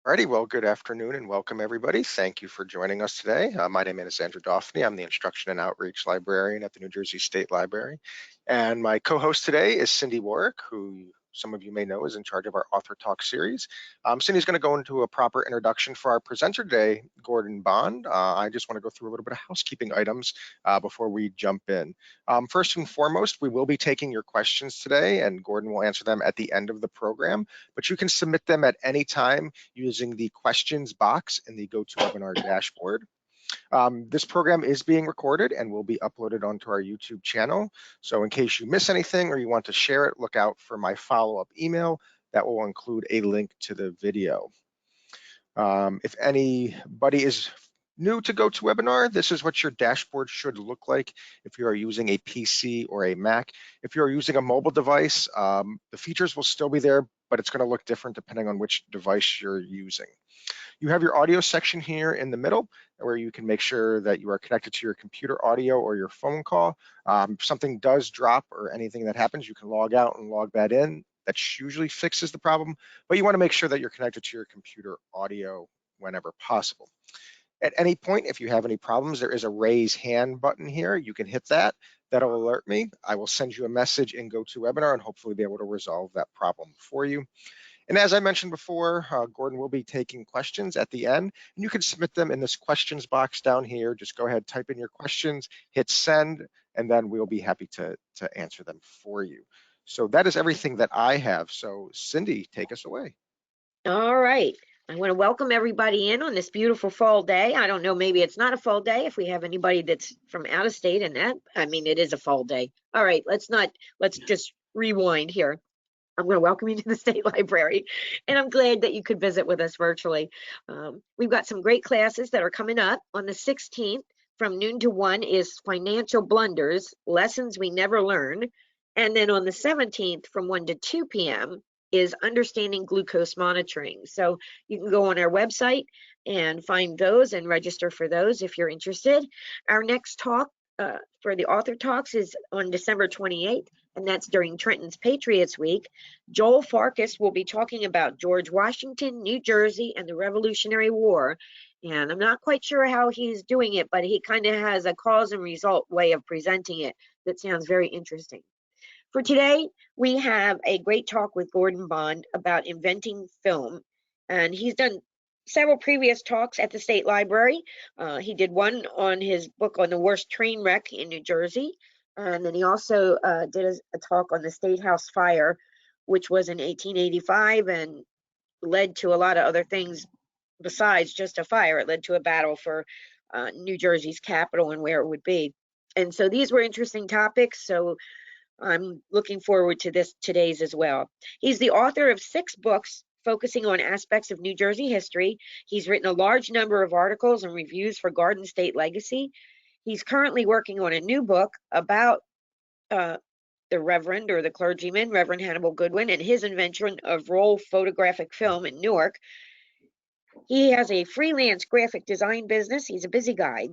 Alrighty, well, good afternoon and welcome everybody. Thank you for joining us today. My name is Andrew Daphne. I'm the Instruction and Outreach Librarian at the New Jersey State Library. And my co-host today is Cindy Warwick, who some of you may know is in charge of our Author Talk series. Cindy's going to go into a proper introduction for our presenter today, Gordon Bond. I just want to go through a little bit of housekeeping items before we jump in. First and foremost, we will be taking your questions today, and Gordon will answer them at the end of the program, but you can submit them at any time using the questions box in the GoToWebinar dashboard. This program is being recorded and will be uploaded onto our YouTube channel. So in case you miss anything or you want to share it, look out for my follow-up email that will include a link to the video. If anybody is new to GoToWebinar, this is what your dashboard should look like if you are using a PC or a Mac. If you're using a mobile device, the features will still be there, but it's going to look different depending on which device you're using. You have your audio section here in the middle where you can make sure that you are connected to your computer audio or your phone call. If something does drop or anything that happens, you can log out and log that in. That usually fixes the problem, but you want to make sure that you're connected to your computer audio whenever possible. At any point, if you have any problems, there is a raise hand button here. You can hit that. That'll alert me. I will send you a message in GoToWebinar and hopefully be able to resolve that problem for you. And as I mentioned before, Gordon will be taking questions at the end, and you can submit them in this questions box down here. Just go ahead, type in your questions, hit send, and then we'll be happy to answer them for you. So that is everything that I have. So Cindy, take us away. All right. I want to welcome everybody in on this beautiful fall day. I don't know, maybe it's not a fall day if we have anybody that's from out of state, and that, I mean, it is a fall day. All right, let's just rewind here. I'm going to welcome you to the State Library, and I'm glad that you could visit with us virtually. We've got some great classes that are coming up. On the 16th, from noon to 1 is Financial Blunders, Lessons We Never Learn. And then on the 17th, from 1 to 2 p.m., is Understanding Glucose Monitoring. So you can go on our website and find those and register for those if you're interested. Our next talk for the Author Talks is on December 28th, and that's during Trenton's Patriots Week. Joel Farkas will be talking about George Washington, New Jersey, and the Revolutionary War. And I'm not quite sure how he's doing it, but he kind of has a cause and result way of presenting it that sounds very interesting. For today, we have a great talk with Gordon Bond about inventing film, and he's done several previous talks at the State Library. He did one on his book on the worst train wreck in New Jersey, and then he also did a talk on the State House fire, which was in 1885 and led to a lot of other things besides just a fire. It led to a battle for New Jersey's capital and where it would be. And so these were interesting topics, so I'm looking forward to today's as well. He's the author of 6 books focusing on aspects of New Jersey history. He's written a large number of articles and reviews for Garden State Legacy. He's currently working on a new book about the Reverend or the Clergyman, Reverend Hannibal Goodwin, and his invention of roll photographic film in Newark. He has a freelance graphic design business. He's a busy guy.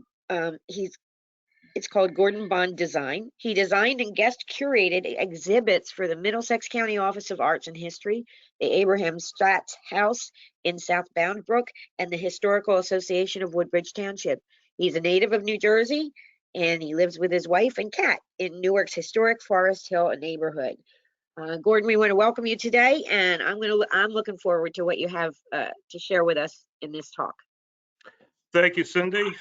It's called Gordon Bond Design. He designed and guest curated exhibits for the Middlesex County Office of Arts and History, the Abraham Stratz House in South Boundbrook, and the Historical Association of Woodbridge Township. He's a native of New Jersey, and he lives with his wife and cat in Newark's historic Forest Hill neighborhood. Gordon, we want to welcome you today, and I'm looking forward to what you have to share with us in this talk. Thank you, Cindy.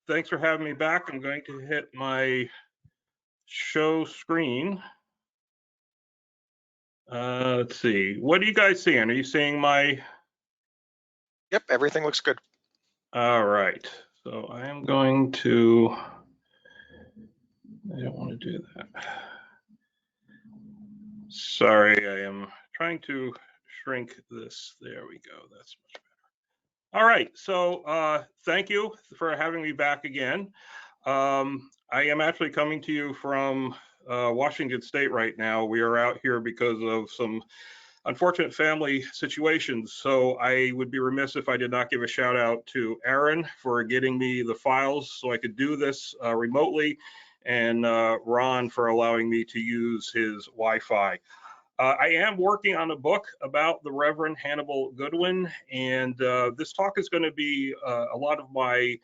Thanks for having me back. I'm going to hit my show screen. Let's see. What are you guys seeing? Are you seeing my? Yep, everything looks good. All right. So I am going to. I don't want to do that. Sorry, I am trying to shrink this. There we go. That's much better. All right, so thank you for having me back again. I am actually coming to you from Washington State right now. We are out here because of some unfortunate family situations. So I would be remiss if I did not give a shout out to Aaron for getting me the files so I could do this remotely, and Ron for allowing me to use his Wi-Fi. I am working on a book about the Reverend Hannibal Goodwin, and this talk is going to be a lot of my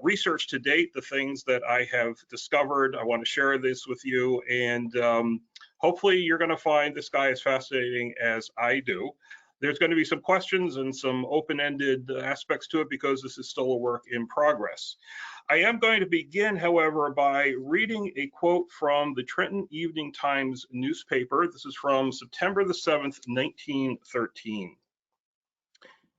research to date, the things that I have discovered. I want to share this with you, and hopefully you're going to find this guy as fascinating as I do. There's going to be some questions and some open-ended aspects to it because this is still a work in progress. I am going to begin, however, by reading a quote from the Trenton Evening Times newspaper. This is from September the 7th, 1913.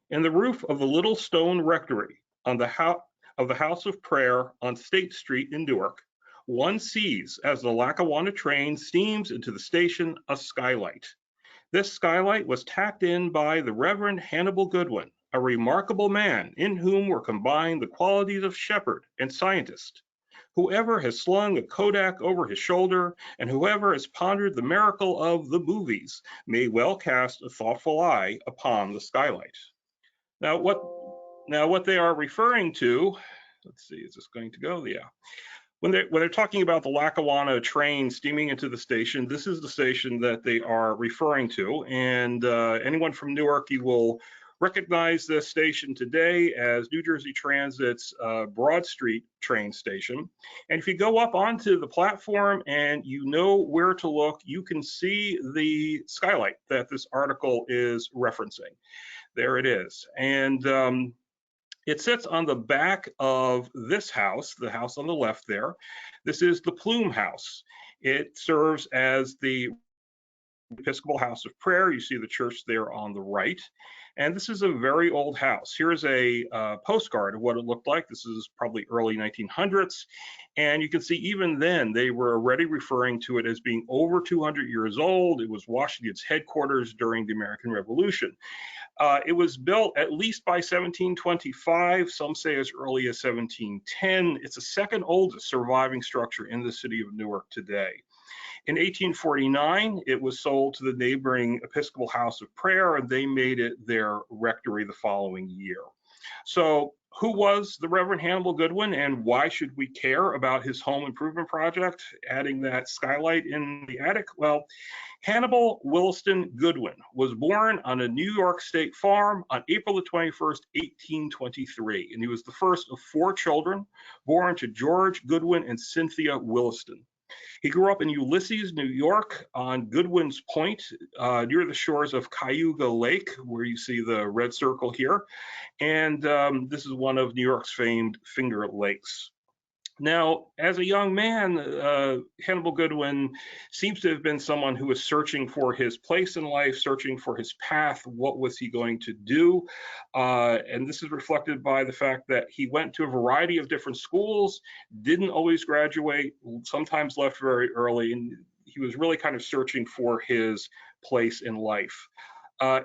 In the roof of the little stone rectory on the House of Prayer on State Street in Newark, one sees, as the Lackawanna train steams into the station, a skylight. This skylight was tacked in by the Reverend Hannibal Goodwin, a remarkable man in whom were combined the qualities of shepherd and scientist. Whoever has slung a Kodak over his shoulder and whoever has pondered the miracle of the movies may well cast a thoughtful eye upon the skylight. Now what they are referring to, let's see, is this going to go? Yeah. When they're talking about the Lackawanna train steaming into the station, this is the station that they are referring to. And anyone from Newark, you will recognize this station today as New Jersey Transit's Broad Street train station. And if you go up onto the platform and you know where to look, you can see the skylight that this article is referencing. There it is. And it sits on the back of this house, the house on the left there. This is the Plume House. It serves as the Episcopal House of Prayer. You see the church there on the right. And this is a very old house. Here's a postcard of what it looked like. This is probably early 1900s. And you can see even then, they were already referring to it as being over 200 years old. It was Washington's headquarters during the American Revolution. It was built at least by 1725, some say as early as 1710. It's the second oldest surviving structure in the city of Newark today. In 1849, it was sold to the neighboring Episcopal House of Prayer, and they made it their rectory the following year. So who was the Reverend Hannibal Goodwin, and why should we care about his home improvement project, adding that skylight in the attic? Well, Hannibal Williston Goodwin was born on a New York State farm on April the 21st, 1823, and he was the first of 4 children born to George Goodwin and Cynthia Williston. He grew up in Ulysses, New York, on Goodwin's Point, near the shores of Cayuga Lake, where you see the red circle here. And this is one of New York's famed Finger Lakes. Now, as a young man, Hannibal Goodwin seems to have been someone who was searching for his place in life, searching for his path. What was he going to do? And this is reflected by the fact that he went to a variety of different schools, didn't always graduate, sometimes left very early, and he was really kind of searching for his place in life.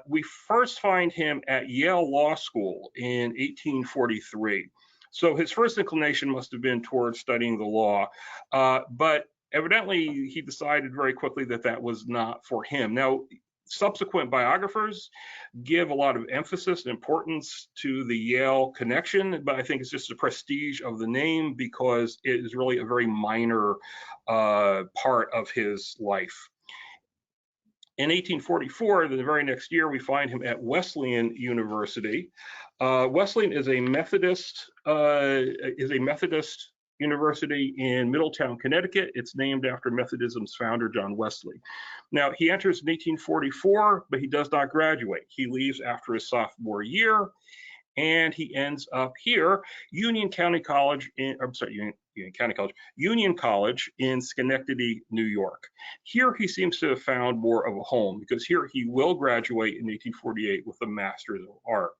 We first find him at Yale Law School in 1843. So his first inclination must have been towards studying the law, but evidently he decided very quickly that that was not for him. Now, subsequent biographers give a lot of emphasis and importance to the Yale connection, but I think it's just the prestige of the name because it is really a very minor part of his life. In 1844, the very next year, we find him at Wesleyan University. Wesleyan is a Methodist university in Middletown, Connecticut. It's named after Methodism's founder, John Wesley. Now, he enters in 1844, but he does not graduate. He leaves after his sophomore year, and he ends up here, Union College in Schenectady, New York. Here he seems to have found more of a home because here he will graduate in 1848 with a Master's of Art.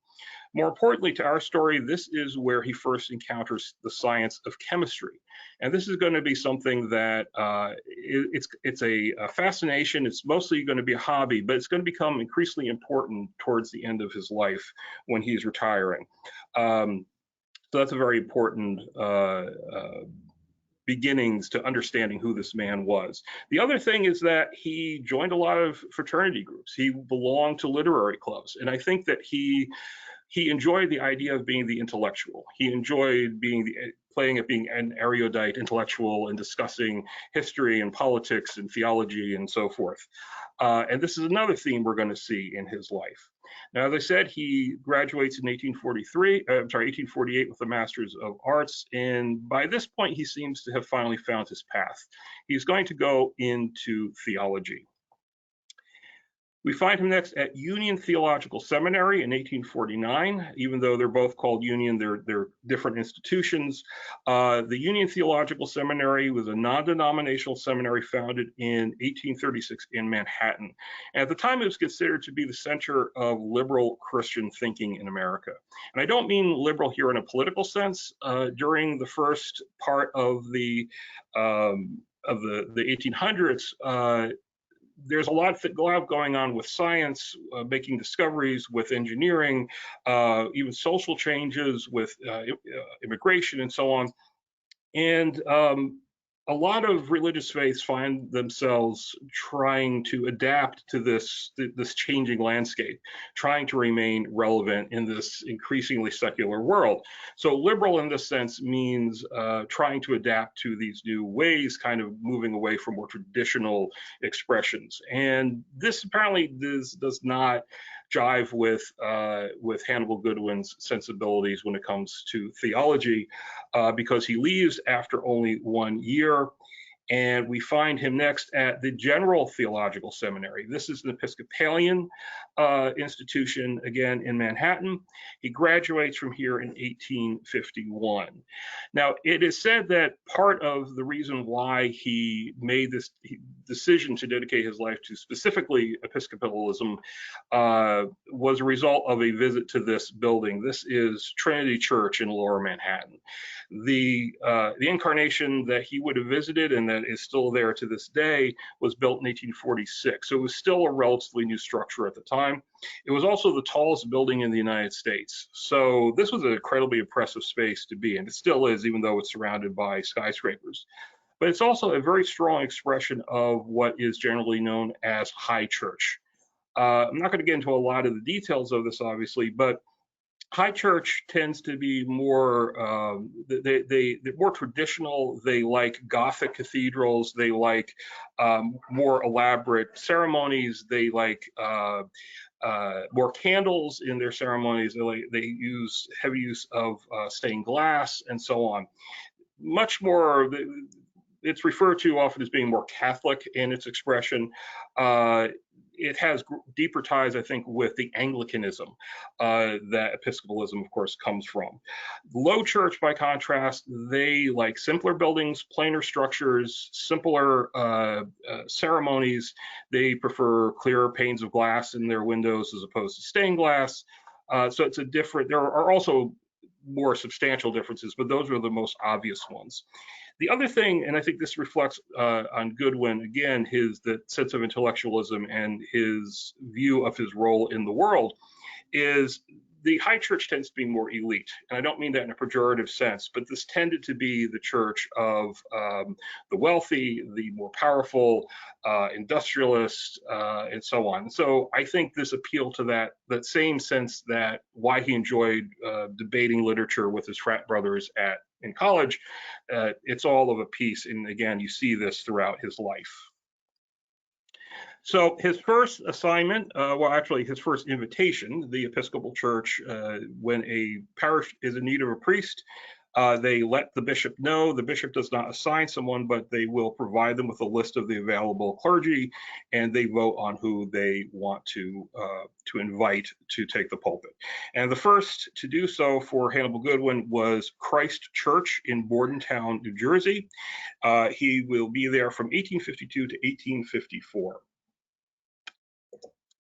More importantly to our story, this is where he first encounters the science of chemistry. And this is going to be something that it's a fascination. It's mostly going to be a hobby, but it's going to become increasingly important towards the end of his life when he's retiring. So that's a very important beginnings to understanding who this man was. The other thing is that he joined a lot of fraternity groups. He belonged to literary clubs. And I think that he enjoyed the idea of being the intellectual. He enjoyed being playing at being an erudite intellectual and discussing history and politics and theology and so forth. And this is another theme we're going to see in his life. Now, as I said, he graduates in 1848 with a Master's of Arts, and by this point, he seems to have finally found his path. He's going to go into theology. We find him next at Union Theological Seminary in 1849. Even though they're both called Union, they're different institutions. The Union Theological Seminary was a non-denominational seminary founded in 1836 in Manhattan. And at the time, it was considered to be the center of liberal Christian thinking in America. And I don't mean liberal here in a political sense. During the first part of the 1800s, there's a lot going on with science, making discoveries, with engineering, even social changes, with immigration and so on. And a lot of religious faiths find themselves trying to adapt to this changing landscape, trying to remain relevant in this increasingly secular world. So liberal in this sense means trying to adapt to these new ways, kind of moving away from more traditional expressions. And this apparently does not jive with Hannibal Goodwin's sensibilities when it comes to theology, because he leaves after only 1 year. And we find him next at the General Theological Seminary. This is an Episcopalian institution, again, in Manhattan. He graduates from here in 1851. Now, it is said that part of the reason why he made this decision to dedicate his life to specifically Episcopalism was a result of a visit to this building. This is Trinity Church in Lower Manhattan. The incarnation that he would have visited and that is still there to this day was built in 1846. So it was still a relatively new structure at the time. It was also the tallest building in the United States. So this was an incredibly impressive space to be in. It still is, even though it's surrounded by skyscrapers. But it's also a very strong expression of what is generally known as high church. I'm not going to get into a lot of the details of this, obviously, but high church tends to be more, they're more traditional. They like Gothic cathedrals. They like more elaborate ceremonies. They like more candles in their ceremonies. They use heavy use of stained glass and so on. Much more, it's referred to often as being more Catholic in its expression. It has deeper ties, I think, with the Anglicanism that Episcopalism, of course, comes from. Low church, by contrast, they like simpler buildings, plainer structures, simpler ceremonies. They prefer clearer panes of glass in their windows as opposed to stained glass. So it's a different, there are also more substantial differences, but those are the most obvious ones. The other thing, and I think this reflects on Goodwin, again, the sense of intellectualism and his view of his role in the world, is the high church tends to be more elite. And I don't mean that in a pejorative sense, but this tended to be the church of the wealthy, the more powerful, industrialists, and so on. So I think this appealed to that same sense that why he enjoyed debating literature with his frat brothers in college. It's all of a piece. And again, you see this throughout his life. So his first assignment, his first invitation, the Episcopal Church, when a parish is in need of a priest, they let the bishop know. The bishop does not assign someone, but they will provide them with a list of the available clergy, and they vote on who they want to invite to take the pulpit. And the first to do so for Hannibal Goodwin was Christ Church in Bordentown, New Jersey. He will be there from 1852 to 1854.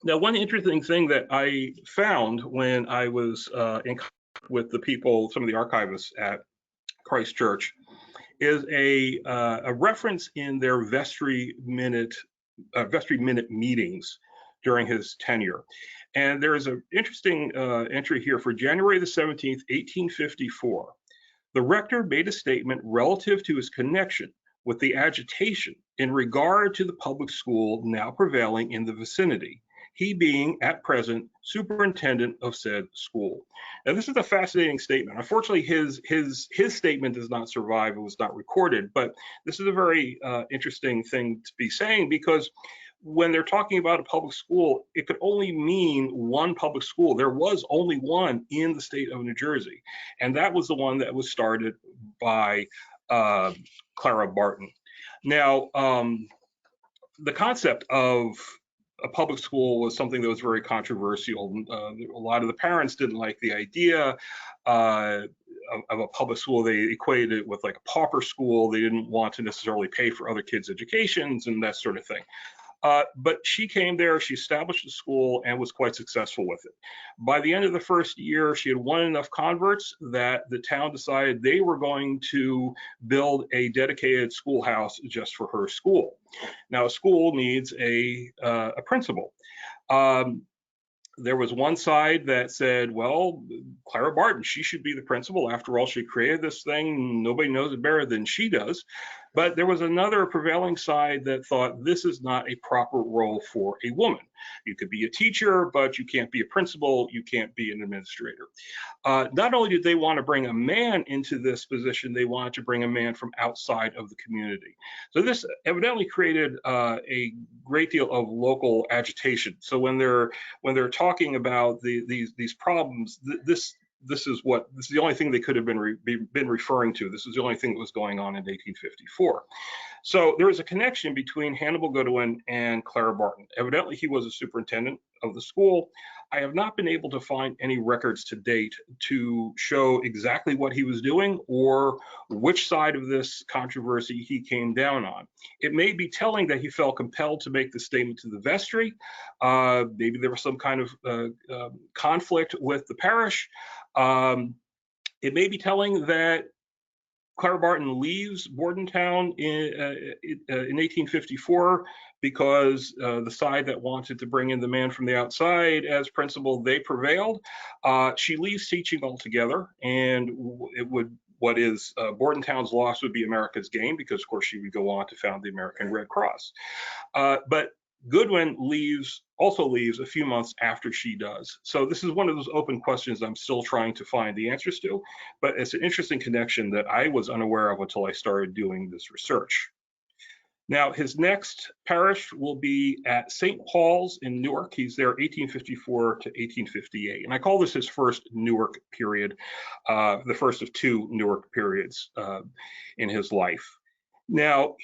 Now, one interesting thing that I found when I was in contact with the people, some of the archivists at Christ Church, is a reference in their vestry minute meetings during his tenure. And there is an interesting entry here for January the 17th, 1854. The rector made a statement relative to his connection with the agitation in regard to the public school now prevailing in the vicinity. he being at present superintendent of said school. Now, this is a fascinating statement. Unfortunately, his statement does not survive. It was not recorded, but this is a very interesting thing to be saying, because when they're talking about a public school, it could only mean one public school. There was only one in the state of New Jersey, and that was the one that was started by Clara Barton. Now, the concept of a public school was something that was very controversial. A lot of the parents didn't like the idea of a public school. They equated it with like a pauper school. They didn't want to necessarily pay for other kids' educations and that sort of thing. But she came there, she established a school, and was quite successful with it. By the end of the first year, she had won enough converts that the town decided they were going to build a dedicated schoolhouse just for her school. Now, a school needs a principal. There was one side that said, well, Clara Barton, she should be the principal. After all, she created this thing. Nobody knows it better than she does. But there was another prevailing side that thought this is not a proper role for a woman. You could be a teacher, but you can't be a principal. You can't be an administrator. Not only did they want to bring a man into this position, they wanted to bring a man from outside of the community. So this evidently created a great deal of local agitation. So when they're talking about these problems, this is the only thing they could have been referring to. This is the only thing that was going on in 1854. So there was a connection between Hannibal Goodwin and Clara Barton. Evidently, he was a superintendent of the school. I have not been able to find any records to date to show exactly what he was doing or which side of this controversy he came down on. It may be telling that he felt compelled to make the statement to the vestry. Maybe there was some kind of conflict with the parish. It may be telling that Clara Barton leaves Bordentown in 1854 because the side that wanted to bring in the man from the outside as principal, they prevailed. She leaves teaching altogether, and Bordentown's loss would be America's gain, because of course she would go on to found the American Red Cross. But Goodwin also leaves a few months after she does. So this is one of those open questions I'm still trying to find the answers to, but it's an interesting connection that I was unaware of until I started doing this research. Now, his next parish will be at St. Paul's in Newark. He's there 1854 to 1858. And I call this his first Newark period, the first of two Newark periods in his life. Now,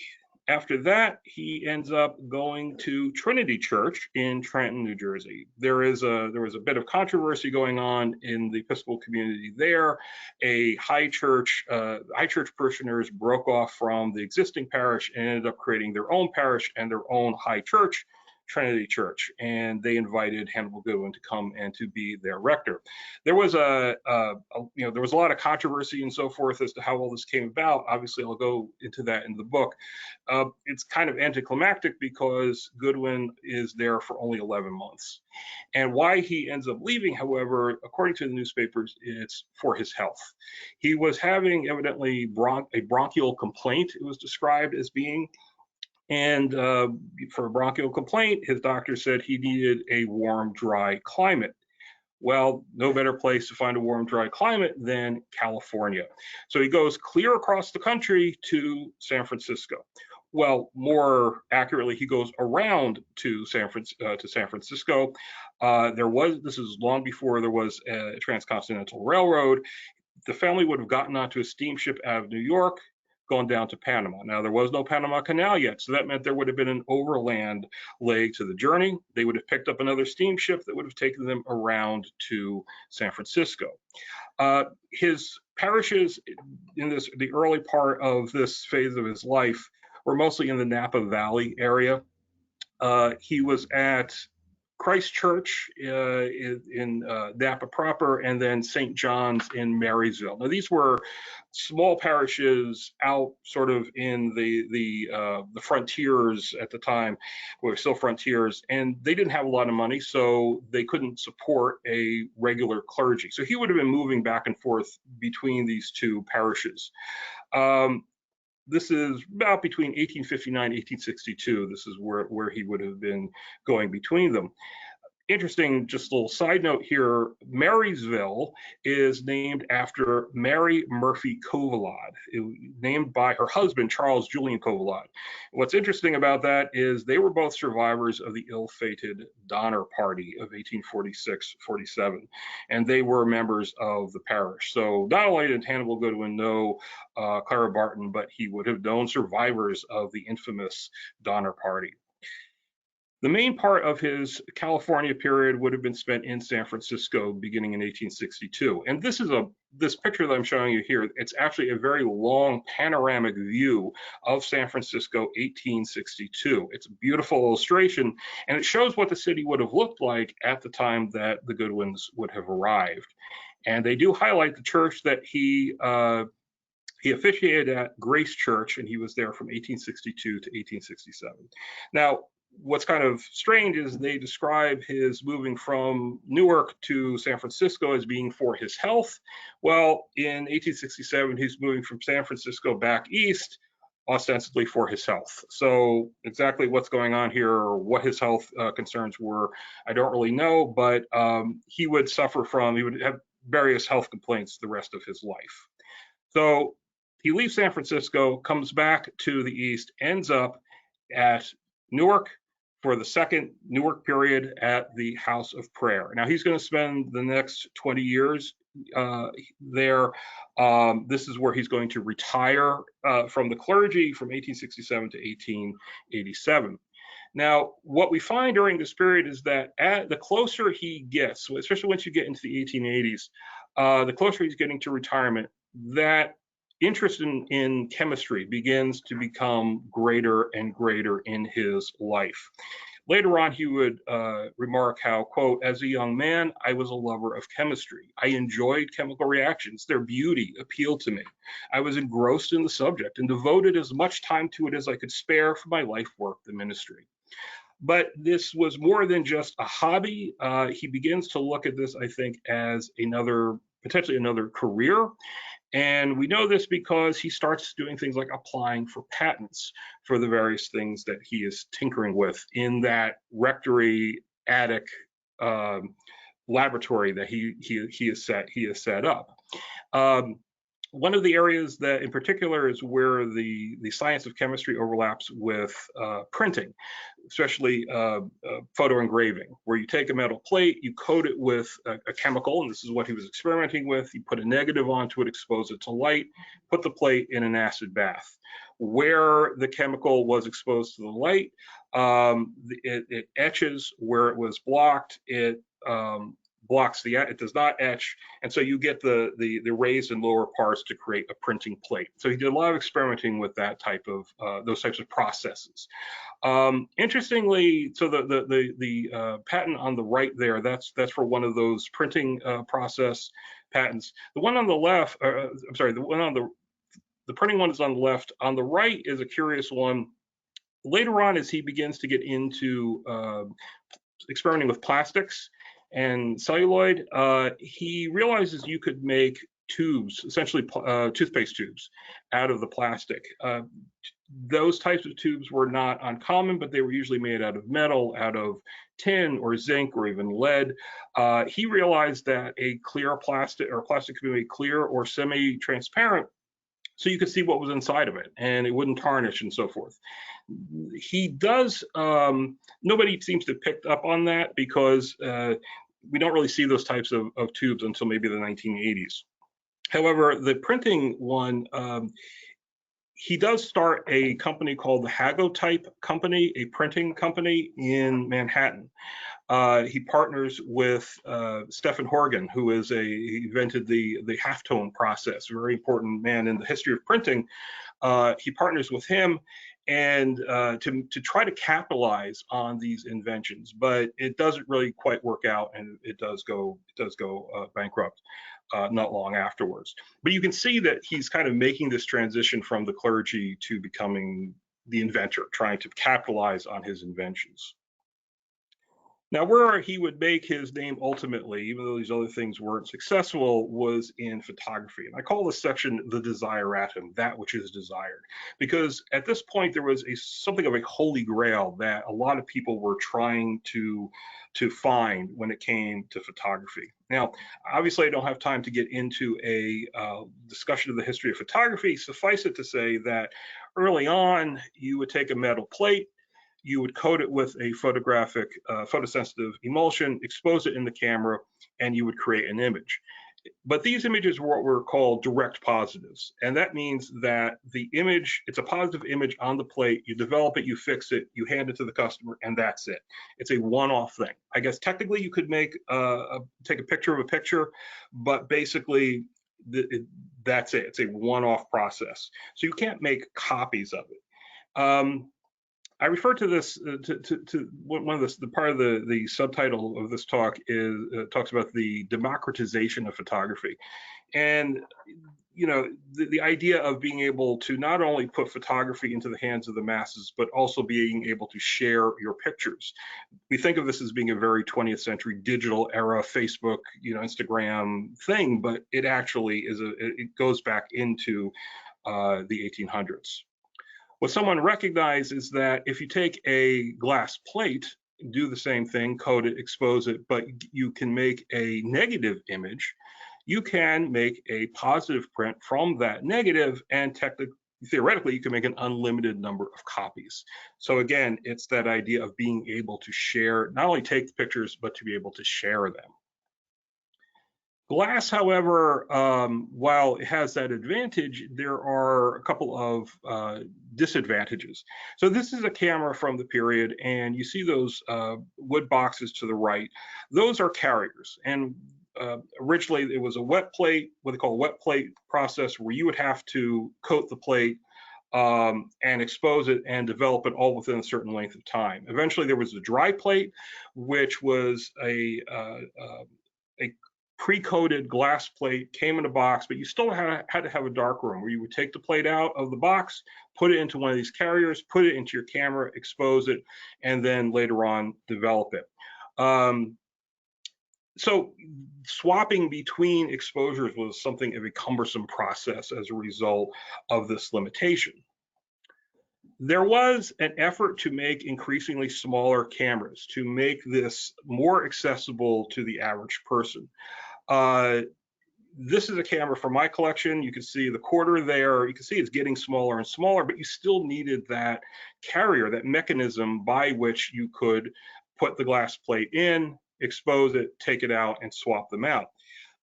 after that, he ends up going to Trinity Church in Trenton, New Jersey. There was a bit of controversy going on in the Episcopal community there. High church parishioners broke off from the existing parish and ended up creating their own parish and their own high church, Trinity Church, and they invited Hannibal Goodwin to come and to be their rector. There was there was a lot of controversy and so forth as to how all this came about. Obviously, I'll go into that in the book. It's kind of anticlimactic because Goodwin is there for only 11 months. And why he ends up leaving, however, according to the newspapers, it's for his health. He was having evidently a bronchial complaint, it was described as being. And for a bronchial complaint, his doctor said he needed a warm, dry climate. Well, no better place to find a warm, dry climate than California. So he goes clear across the country to San Francisco. Well, more accurately, he goes around to San Francisco. This is long before there was a transcontinental railroad. The family would have gotten onto a steamship out of New York, gone down to Panama. Now, there was no Panama Canal yet, so that meant there would have been an overland leg to the journey. They would have picked up another steamship that would have taken them around to San Francisco. His parishes in the early part of this phase of his life were mostly in the Napa Valley area. He was at Christ Church in Napa proper, and then St. John's in Marysville. Now, these were small parishes out sort of in the frontiers at the time, were still frontiers, and they didn't have a lot of money, so they couldn't support a regular clergy. So he would have been moving back and forth between these two parishes. This is about between 1859 and 1862. This is where he would have been going between them. Interesting, just a little side note here, Marysville is named after Mary Murphy Covilod, named by her husband, Charles Julian Covilod. What's interesting about that is they were both survivors of the ill-fated Donner Party of 1846-47, and they were members of the parish. So not only did Hannibal Goodwin know Clara Barton, but he would have known survivors of the infamous Donner Party. The main part of his California period would have been spent in San Francisco beginning in 1862. And this picture that I'm showing you here, it's actually a very long panoramic view of San Francisco 1862. It's a beautiful illustration, and it shows what the city would have looked like at the time that the Goodwins would have arrived. And they do highlight the church that he officiated at, Grace Church, and he was there from 1862 to 1867. Now, what's kind of strange is they describe his moving from Newark to San Francisco as being for his health. Well, in 1867, he's moving from San Francisco back east, ostensibly for his health. So exactly what's going on here or what his health concerns were, I don't really know, but he would have various health complaints the rest of his life. So he leaves San Francisco, comes back to the east, ends up at Newark for the second Newark period at the House of Prayer. Now he's going to spend the next 20 years there. This is where he's going to retire from the clergy from 1867 to 1887. Now, what we find during this period is that the closer he gets, especially once you get into the 1880s, the closer he's getting to retirement, that interest in chemistry begins to become greater and greater in his life. Later on, he would remark how, quote, as a young man, I was a lover of chemistry. I enjoyed chemical reactions. Their beauty appealed to me. I was engrossed in the subject and devoted as much time to it as I could spare for my life work, the ministry. But this was more than just a hobby. He begins to look at this, I think, as potentially another career. And we know this because he starts doing things like applying for patents for the various things that he is tinkering with in that rectory attic laboratory that he has set up. One of the areas that in particular is where the science of chemistry overlaps with printing, especially photo engraving, where you take a metal plate, you coat it with a chemical, and this is what he was experimenting with. You put a negative onto it, expose it to light, put the plate in an acid bath. Where the chemical was exposed to the light, it etches. Where it was blocked, it blocks it does not etch, and so you get the raised and lower parts to create a printing plate. So he did a lot of experimenting with that type of those types of processes. Interestingly, so the patent on the right there, that's for one of those printing process patents. The one on the left, I'm sorry, the printing one is on the left. On the right is a curious one. Later on, as he begins to get into experimenting with plastics and celluloid, he realizes you could make tubes, essentially toothpaste tubes, out of the plastic. Those types of tubes were not uncommon, but they were usually made out of metal, out of tin or zinc or even lead. He realized that a clear plastic could be made clear or semi-transparent, so you could see what was inside of it and it wouldn't tarnish and so forth. He does, nobody seems to have picked up on that because we don't really see those types of tubes until maybe the 1980s. However, the printing one, he does start a company called the Hagotype Company, a printing company in Manhattan. He partners with Stephen Horgan, who he invented the halftone process, a very important man in the history of printing. He partners with him and to try to capitalize on these inventions, but it doesn't really quite work out, and it does go bankrupt not long afterwards. But you can see that he's kind of making this transition from the clergy to becoming the inventor, trying to capitalize on his inventions. Now, where he would make his name ultimately, even though these other things weren't successful, was in photography. And I call this section the desiratum, that which is desired, because at this point there was something of a holy grail that a lot of people were trying to find when it came to photography. Now, obviously, I don't have time to get into a discussion of the history of photography. Suffice it to say that early on, you would take a metal plate, you would coat it with a photographic photosensitive emulsion, expose it in the camera, and you would create an image. But these images were what were called direct positives. And that means that the image, it's a positive image on the plate, you develop it, you fix it, you hand it to the customer, and that's it. It's a one-off thing. I guess technically you could make take a picture of a picture, but basically that's it. It's a one-off process. So you can't make copies of it. I refer to this to one of the part of the subtitle of this talk is talks about the democratization of photography, and you know the idea of being able to not only put photography into the hands of the masses, but also being able to share your pictures. We think of this as being a very 20th century digital era, Facebook, Instagram thing, but it actually is it goes back into the 1800s. What someone recognized is that if you take a glass plate, do the same thing, coat it, expose it, but you can make a negative image, you can make a positive print from that negative, and theoretically, you can make an unlimited number of copies. So again, it's that idea of being able to share, not only take the pictures, but to be able to share them. Glass, however, while it has that advantage, there are a couple of disadvantages. So this is a camera from the period, and you see those wood boxes to the right. Those are carriers, and originally it was a wet plate, what they call a wet plate process, where you would have to coat the plate and expose it and develop it all within a certain length of time. Eventually, there was a dry plate, which was a pre-coated glass plate, came in a box, but you still had to have a dark room where you would take the plate out of the box, put it into one of these carriers, put it into your camera, expose it, and then later on develop it. So swapping between exposures was something of a cumbersome process as a result of this limitation. There was an effort to make increasingly smaller cameras to make this more accessible to the average person. This is a camera from my collection. You can see the quarter there. You can see it's getting smaller and smaller, but you still needed that carrier, that mechanism by which you could put the glass plate in, expose it, take it out, and swap them out.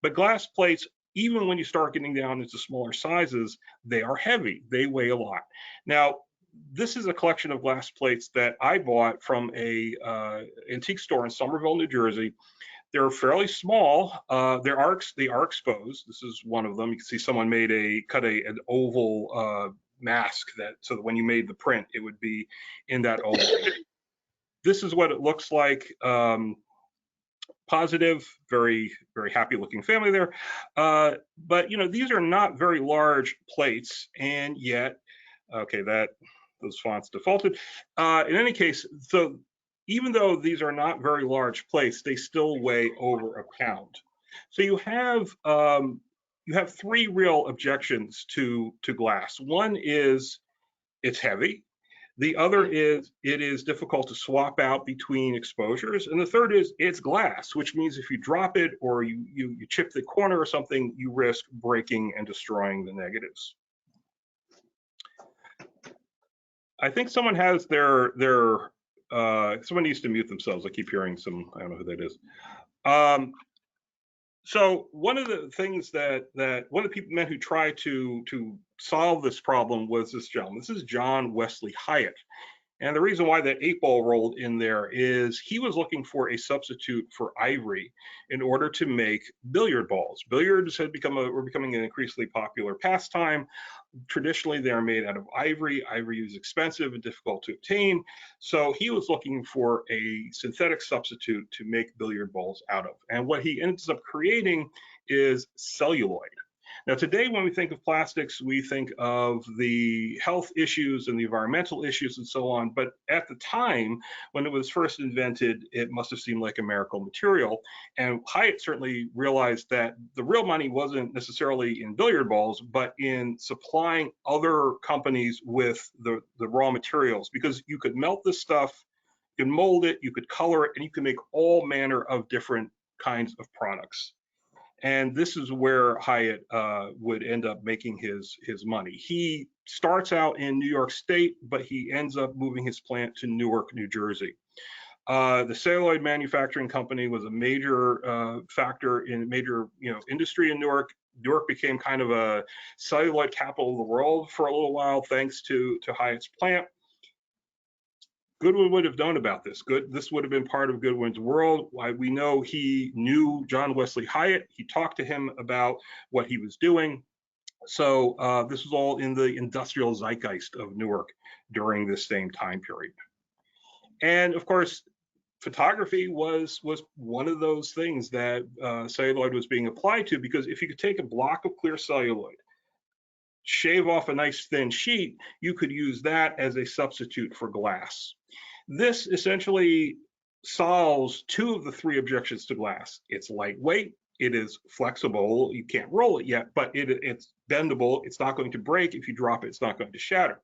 But glass plates, even when you start getting down into smaller sizes, they are heavy. They weigh a lot. Now, this is a collection of glass plates that I bought from a antique store in Somerville, New Jersey. They're fairly small. They are exposed. This is one of them. You can see someone cut an oval mask so that when you made the print, it would be in that oval. This is what it looks like. Positive, very, very happy looking family there. But these are not very large plates, and yet, okay, those fonts defaulted. In any case, so even though these are not very large plates, they still weigh over a pound. So you have three real objections to glass. One is it's heavy. The other is it is difficult to swap out between exposures. And the third is it's glass, which means if you drop it or you chip the corner or something, you risk breaking and destroying the negatives. I think someone has someone needs to mute themselves. I keep hearing I don't know who that is. So one of the things that one of the men who tried to solve this problem was this gentleman. This is John Wesley Hyatt. And the reason why that 8-ball rolled in there is he was looking for a substitute for ivory in order to make billiard balls. Billiards were becoming an increasingly popular pastime. Traditionally, they are made out of ivory. Ivory is expensive and difficult to obtain. So he was looking for a synthetic substitute to make billiard balls out of. And what he ends up creating is celluloid. Now, today, when we think of plastics, we think of the health issues and the environmental issues and so on. But at the time, when it was first invented, it must have seemed like a miracle material. And Hyatt certainly realized that the real money wasn't necessarily in billiard balls, but in supplying other companies with the raw materials, because you could melt this stuff, you could mold it, you could color it, and you can make all manner of different kinds of products. And this is where Hyatt would end up making his money. He starts out in New York State, but he ends up moving his plant to Newark, New Jersey. The celluloid manufacturing company was a major factor in major industry in Newark. Newark became kind of a celluloid capital of the world for a little while, thanks to Hyatt's plant. Goodwin would have known about this. This would have been part of Goodwin's world. We know he knew John Wesley Hyatt. He talked to him about what he was doing. So this was all in the industrial zeitgeist of Newark during this same time period. And of course, photography was one of those things that celluloid was being applied to, because if you could take a block of clear celluloid, shave off a nice thin sheet, you could use that as a substitute for glass. This essentially solves two of the three objections to glass. It's lightweight, it is flexible, you can't roll it yet, but it's bendable, it's not going to break. If you drop it, it's not going to shatter.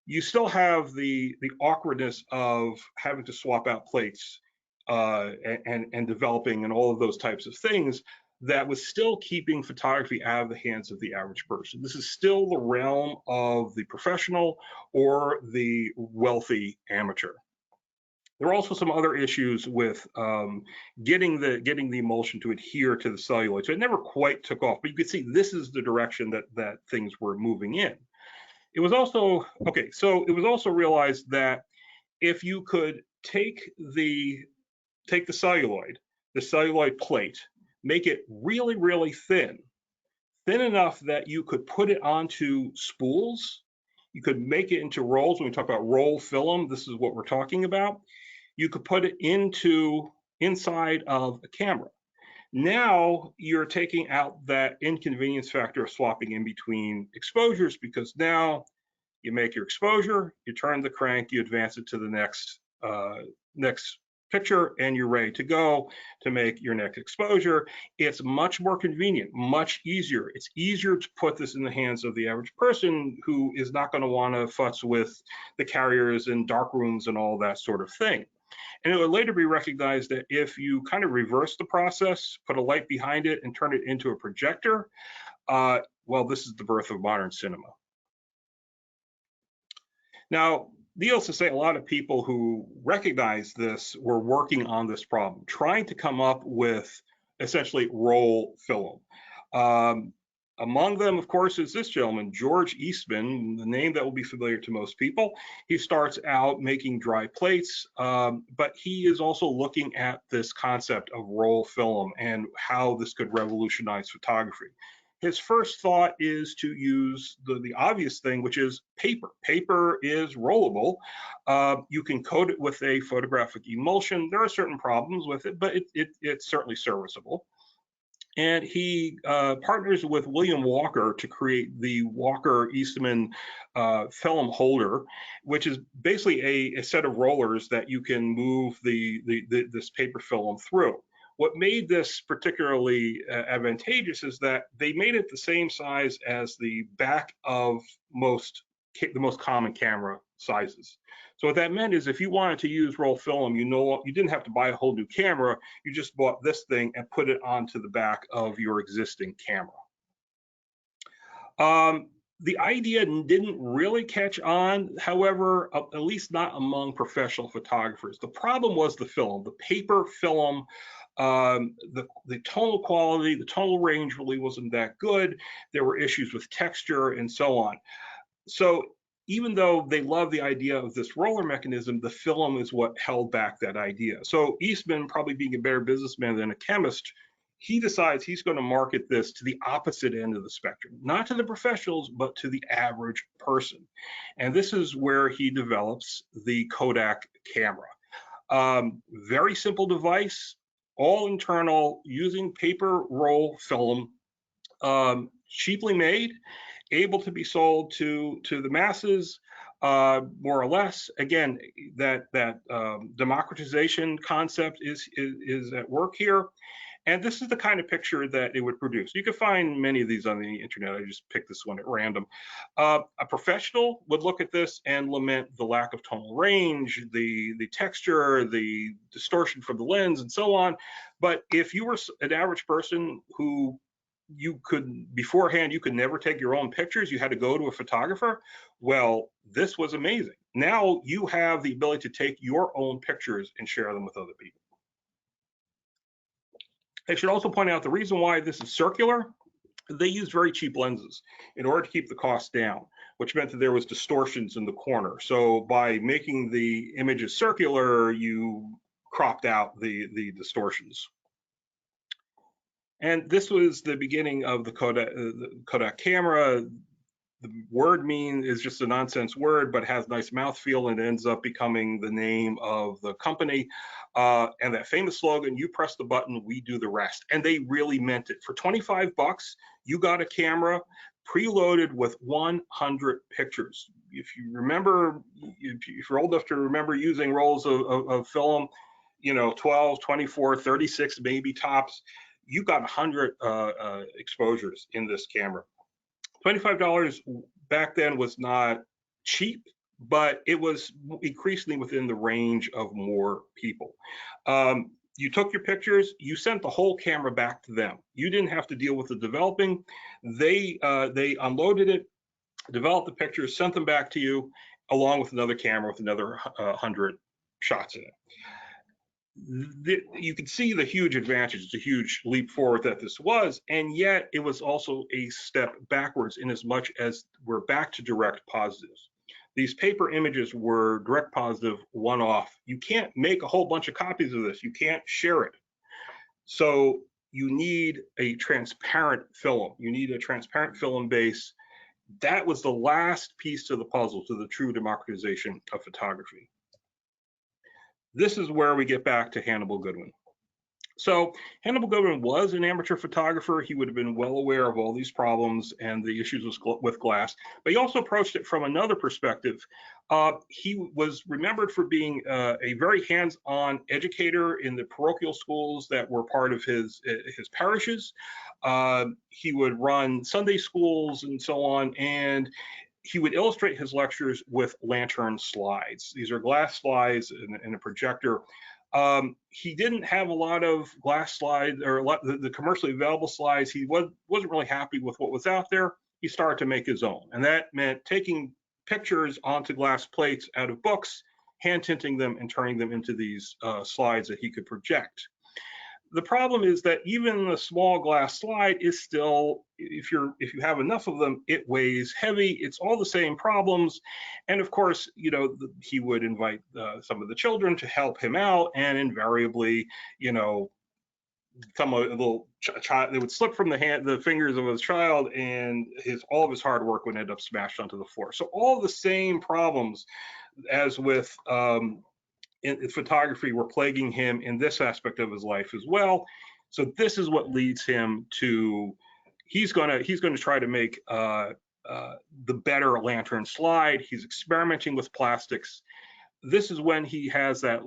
You still have the awkwardness of having to swap out plates and developing and all of those types of things that was still keeping photography out of the hands of the average person. This is still the realm of the professional or the wealthy amateur. There are also some other issues with getting the emulsion to adhere to the celluloid. So it never quite took off, but you could see this is the direction that things were moving in. It was also, okay, so it was also realized that if you could take the celluloid plate, make it really, really thin enough that you could put it onto spools, you could make it into rolls. When we talk about roll film, this is what we're talking about. You could put it inside of a camera. Now you're taking out that inconvenience factor of swapping in between exposures, because now you make your exposure, you turn the crank, you advance it to the next picture, and you're ready to go to make your next exposure. It's much more convenient, much easier. It's easier to put this in the hands of the average person who is not going to want to futz with the carriers and dark rooms and all that sort of thing. And it would later be recognized that if you kind of reverse the process, put a light behind it and turn it into a projector, well, this is the birth of modern cinema. Now, needless to say, a lot of people who recognize this were working on this problem, trying to come up with essentially roll film. Among them, of course, is this gentleman, George Eastman, the name that will be familiar to most people. He starts out making dry plates, but he is also looking at this concept of roll film and how this could revolutionize photography. His first thought is to use the obvious thing, which is paper. Paper is rollable. You can coat it with a photographic emulsion. There are certain problems with it, but it's certainly serviceable. And he partners with William Walker to create the Walker Eastman film holder, which is basically a set of rollers that you can move this paper film through. What made this particularly advantageous is that they made it the same size as the back of the most common camera sizes. So what that meant is if you wanted to use roll film, you didn't have to buy a whole new camera. You just bought this thing and put it onto the back of your existing camera. The idea didn't really catch on, however, at least not among professional photographers. The problem was the film, the paper film. The tonal quality, the tonal range really wasn't that good. There were issues with texture and so on. So even though they love the idea of this roller mechanism, the film is what held back that idea. So Eastman, probably being a better businessman than a chemist, he decides he's going to market this to the opposite end of the spectrum, not to the professionals, but to the average person. And this is where he develops the Kodak Camera. Very simple device, all internal, using paper roll film. cheaply made, able to be sold to the masses, more or less. Again, that democratization concept is at work here. And this is the kind of picture that it would produce. You can find many of these on the internet. I just picked this one at random. A professional would look at this and lament the lack of tonal range, the texture, the distortion from the lens, and so on. But if you were an average person who you could beforehand, you could never take your own pictures, you had to go to a photographer. Well, this was amazing. Now you have the ability to take your own pictures and share them with other people. I should also point out the reason why this is circular, they used very cheap lenses in order to keep the cost down, which meant that there was distortions in the corner. So by making the images circular, you cropped out the distortions. And this was the beginning of the Kodak Camera. The word mean is just a nonsense word, but has nice mouthfeel and ends up becoming the name of the company. And that famous slogan, you press the button, we do the rest. And they really meant it. For 25 bucks, you got a camera preloaded with 100 pictures. If you remember, if you're old enough to remember using rolls of film, 12, 24, 36, maybe tops, you got 100 exposures in this camera. $25 back then was not cheap, but it was increasingly within the range of more people. You took your pictures, you sent the whole camera back to them. You didn't have to deal with the developing. They unloaded it, developed the pictures, sent them back to you, along with another camera with another 100 shots in it. You can see the huge advantage. It's a huge leap forward that this was, and yet it was also a step backwards in as much as we're back to direct positives. These paper images were direct positive, one-off. You can't make a whole bunch of copies of this. You can't share it. So you need a transparent film. You need a transparent film base. That was the last piece to the puzzle to the true democratization of photography. This is where we get back to Hannibal Goodwin. So Hannibal Goodwin was an amateur photographer. He would have been well aware of all these problems and the issues with glass, but he also approached it from another perspective. He was remembered for being a very hands-on educator in the parochial schools that were part of his parishes. He would run Sunday schools and so on, and he would illustrate his lectures with lantern slides. These are glass slides and a projector. He didn't have a lot of glass slides or the commercially available slides. He wasn't really happy with what was out there. He started to make his own. And that meant taking pictures onto glass plates out of books, hand tinting them and turning them into these slides that he could project. The problem is that even the small glass slide is still, if you have enough of them, it weighs heavy. It's all the same problems. And of course, he would invite some of the children to help him out, and invariably, come a little child, it would slip from the fingers of his child, and all of his hard work would end up smashed onto the floor. So all the same problems as with in photography were plaguing him in this aspect of his life as well. So this is what leads him to, he's going to try to make the better lantern slide. He's experimenting with plastics. This is when he has that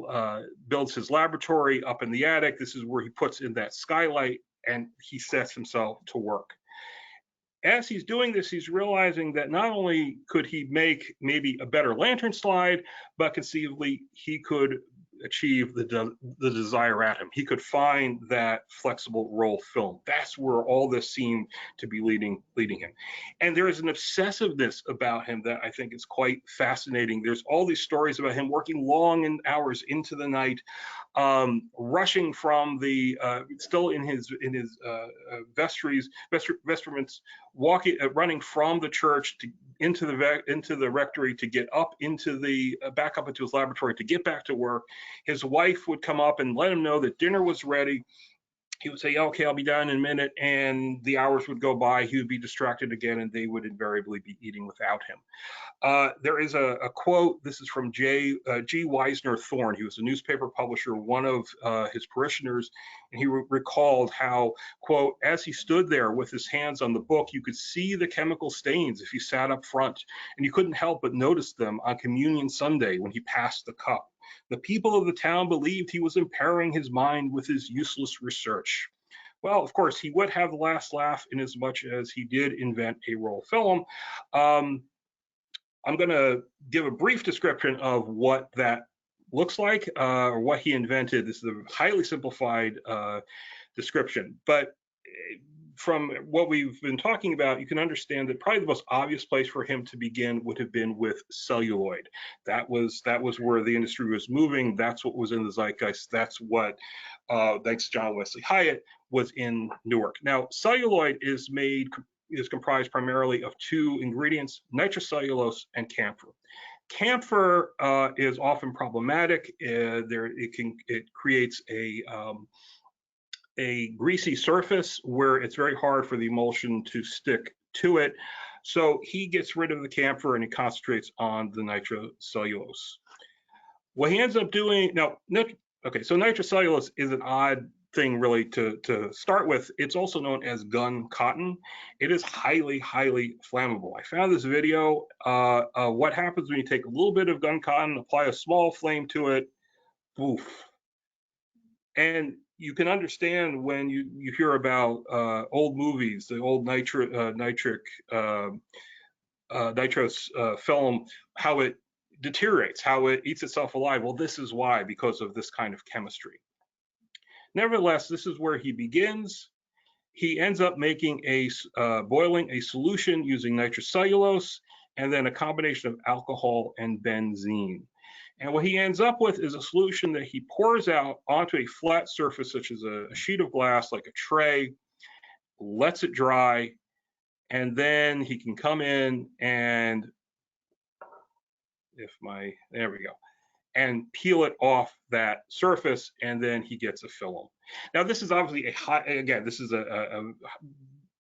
builds his laboratory up in the attic. This is where he puts in that skylight and he sets himself to work. As he's doing this, he's realizing that not only could he make maybe a better lantern slide, but conceivably he could achieve the desire at him. He could find that flexible roll film. That's where all this seemed to be leading him. And there is an obsessiveness about him that I think is quite fascinating. There's all these stories about him working long hours into the night, rushing from the still in his vestments, running from the church into the rectory to get up back up into his laboratory to get back to work. His wife would come up and let him know that dinner was ready. he would say, okay, I'll be done in a minute, and the hours would go by, he would be distracted again, and they would invariably be eating without him. There is a quote, this is from G. Wisner Thorne. He was a newspaper publisher, one of his parishioners, and he recalled how, quote, as he stood there with his hands on the book, you could see the chemical stains if you sat up front, and you couldn't help but notice them on Communion Sunday when he passed the cup. The people of the town believed he was impairing his mind with his useless research. Well, of course, he would have the last laugh in as much as he did invent a roll film. I'm going to give a brief description of what that looks like, or what he invented. This is a highly simplified description, but from what we've been talking about, you can understand that probably the most obvious place for him to begin would have been with celluloid. That was where the industry was moving. That's what was in the zeitgeist. That's what, thanks to John Wesley Hyatt, was in Newark. Now, celluloid is comprised primarily of two ingredients, nitrocellulose and camphor. Camphor is often problematic. It creates a greasy surface where it's very hard for the emulsion to stick to it. So he gets rid of the camphor and he concentrates on the nitrocellulose. What he ends up doing now, okay, so nitrocellulose is an odd thing really to start with. It's also known as gun cotton. It is highly, highly flammable. I found this video. What happens when you take a little bit of gun cotton, apply a small flame to it, poof. And you can understand when you hear about old movies, the old nitrous film, how it deteriorates, how it eats itself alive. Well, this is why, because of this kind of chemistry. Nevertheless, this is where he begins. He ends up making boiling a solution using nitrocellulose and then a combination of alcohol and benzene. And what he ends up with is a solution that he pours out onto a flat surface, such as a sheet of glass, like a tray, lets it dry, and then he can come in and, there we go, and peel it off that surface, and then he gets a film. Now, this is obviously this is a